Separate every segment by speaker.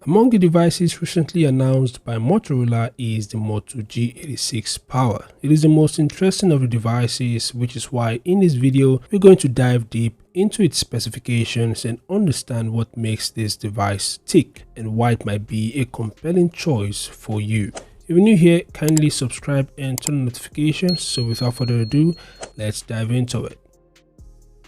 Speaker 1: Among the devices recently announced by Motorola is the Moto G86 Power. It is the most interesting of the devices, which is why in this video we're going to dive deep into its specifications and understand what makes this device tick and why it might be a compelling choice for you. If you're new here, kindly subscribe and turn on notifications. So without further ado, let's dive into it.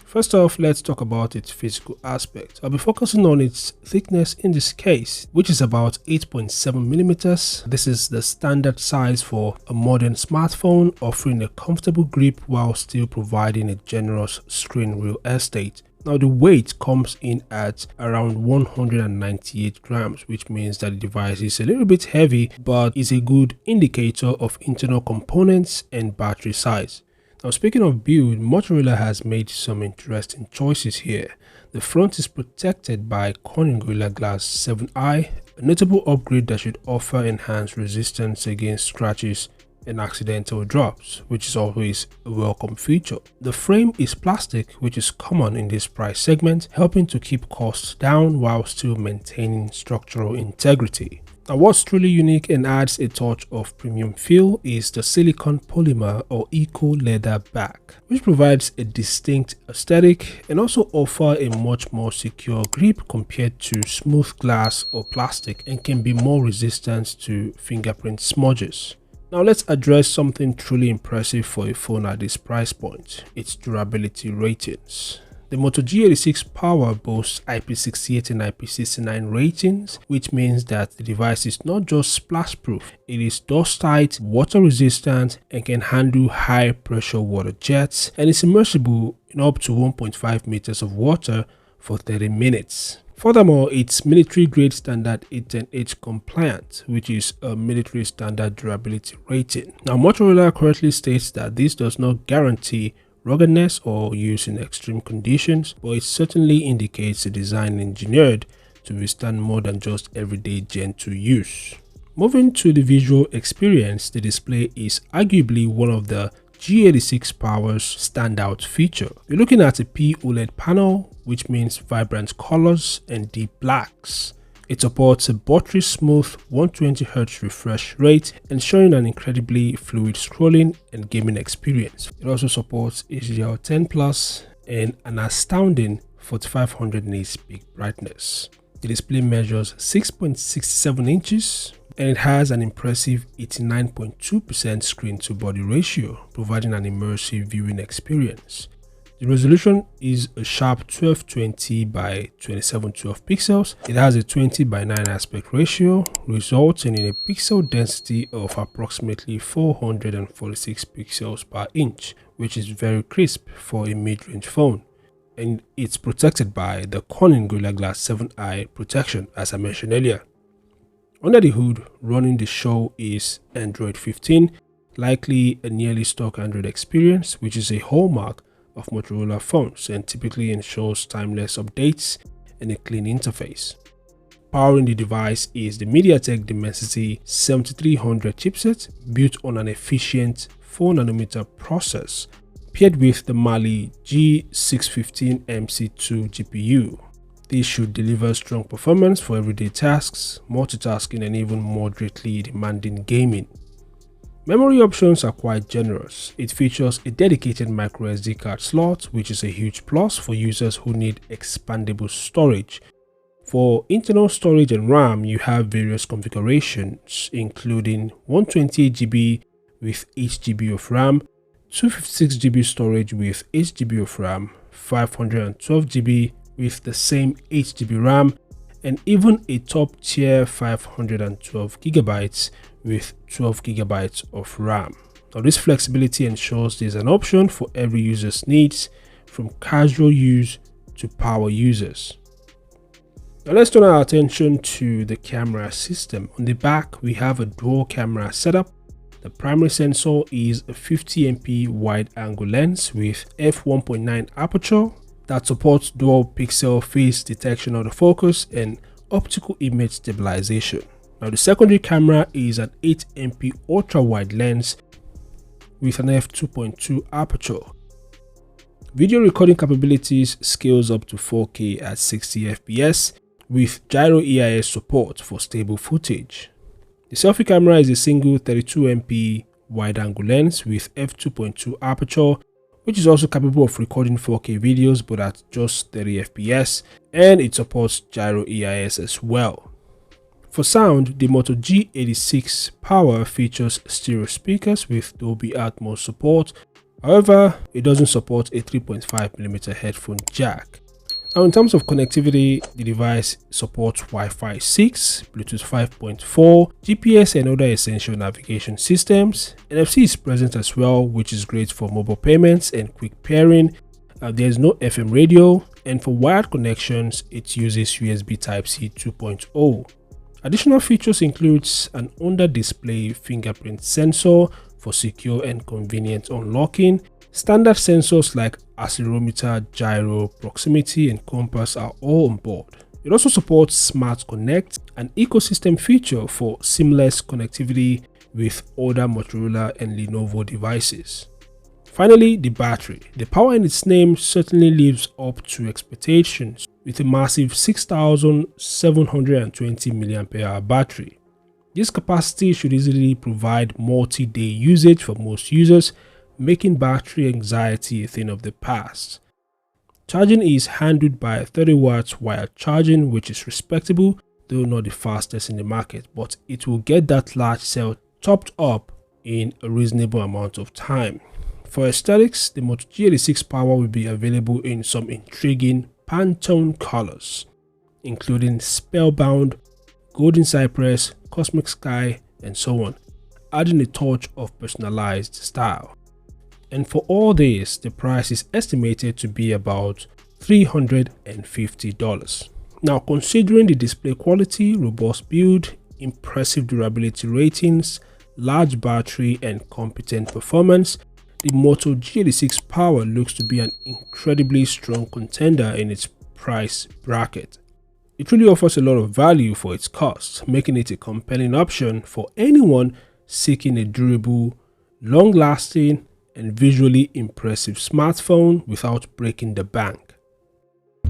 Speaker 1: First off, let's talk about its physical aspect. I'll be focusing on its thickness in this case, which is about 8.7 millimeters. This is the standard size for a modern smartphone, offering a comfortable grip while still providing a generous screen real estate. Now the weight comes in at around 198 grams, which means that the device is a little bit heavy, but is a good indicator of internal components and battery size. Now speaking of build, Motorola has made some interesting choices here. The front is protected by Corning Gorilla Glass 7i, a notable upgrade that should offer enhanced resistance against scratches and accidental drops, which is always a welcome feature. The frame is plastic, which is common in this price segment, helping to keep costs down while still maintaining structural integrity. Now what's truly unique and adds a touch of premium feel is the silicone polymer or eco leather back, which provides a distinct aesthetic and also offer a much more secure grip compared to smooth glass or plastic, and can be more resistant to fingerprint smudges. Now let's address something truly impressive for a phone at this price point: its durability ratings. The Moto G86 Power boasts IP68 and IP69 ratings, which means that the device is not just splash proof, it is dust tight, water resistant, and can handle high pressure water jets, and is immersible in up to 1.5 meters of water for 30 minutes. Furthermore, it's military grade standard 810H compliant, which is a military standard durability rating. Now Motorola correctly states that this does not guarantee ruggedness or use in extreme conditions, but it certainly indicates a design engineered to withstand more than just everyday gentle use. Moving to the visual experience, the display is arguably one of the G86 Power's standout feature. You're looking at a P-OLED panel, which means vibrant colors and deep blacks. It supports a buttery smooth 120Hz refresh rate, ensuring an incredibly fluid scrolling and gaming experience. It also supports HDR10 Plus and an astounding 4500 nits peak brightness. The display measures 6.67 inches and it has an impressive 89.2% screen to body ratio, providing an immersive viewing experience. The resolution is a sharp 1220 by 2712 pixels. It has a 20 by 9 aspect ratio, resulting in a pixel density of approximately 446 pixels per inch, which is very crisp for a mid-range phone. And it's protected by the Corning Gorilla Glass 7i protection, as I mentioned earlier. Under the hood, running the show is Android 15, likely a nearly stock Android experience, which is a hallmark of Motorola phones and typically ensures timeless updates and a clean interface. Powering the device is the MediaTek Dimensity 7300 chipset, built on an efficient 4nm process, paired with the Mali G615 MC2 GPU. This should deliver strong performance for everyday tasks, multitasking, and even moderately demanding gaming. Memory options are quite generous. It features a dedicated microSD card slot, which is a huge plus for users who need expandable storage. For internal storage and RAM, you have various configurations, including 128GB with 8GB of RAM, 256GB storage with 8GB of RAM, 512GB with the same 8GB RAM, and even a top tier 512GB with 12GB of RAM. Now this flexibility ensures there's an option for every user's needs, from casual use to power users. Now let's turn our attention to the camera system. On the back, we have a dual camera setup. The primary sensor is a 50MP wide angle lens with f1.9 aperture that supports dual pixel phase detection of the focus and optical image stabilization. Now the secondary camera is an 8MP ultra wide lens with an f2.2 aperture. Video recording capabilities scales up to 4K at 60 fps with gyro EIS support for stable footage. The selfie camera is a single 32MP wide-angle lens with f2.2 aperture, which is also capable of recording 4K videos but at just 30 fps, and it supports gyro EIS as well. For sound, the Moto G86 Power features stereo speakers with Dolby Atmos support. However, it doesn't support a 3.5mm headphone jack. Now, in terms of connectivity, the device supports Wi-Fi 6, Bluetooth 5.4, GPS and other essential navigation systems. NFC is present as well, which is great for mobile payments and quick pairing. There is no FM radio, and for wired connections, it uses USB Type-C 2.0. Additional features includes an under-display fingerprint sensor for secure and convenient unlocking. Standard sensors like accelerometer, gyro, proximity, and compass are all on board. It also supports Smart Connect, an ecosystem feature for seamless connectivity with other Motorola and Lenovo devices. Finally, the battery. The power in its name certainly lives up to expectations with a massive 6720 mAh battery. This capacity should easily provide multi-day usage for most users, making battery anxiety a thing of the past. Charging is handled by 30 watts wired charging, which is respectable, though not the fastest in the market, but it will get that large cell topped up in a reasonable amount of time. For aesthetics, the Moto G86 Power will be available in some intriguing Pantone colors, including Spellbound, Golden Cypress, Cosmic Sky, and so on, adding a touch of personalized style. And for all this, the price is estimated to be about $350. Now, considering the display quality, robust build, impressive durability ratings, large battery, and competent performance, the Moto G86 Power looks to be an incredibly strong contender in its price bracket. It really offers a lot of value for its cost, making it a compelling option for anyone seeking a durable, long-lasting, and visually impressive smartphone without breaking the bank.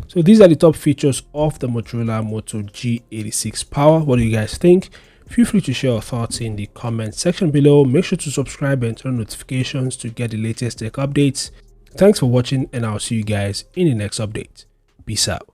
Speaker 1: So these are the top features of the Motorola Moto G86 Power. What do you guys think? Feel free to share your thoughts in the comment section below. Make sure to subscribe and turn on notifications to get the latest tech updates. Thanks for watching, and I'll see you guys in the next update. Peace out.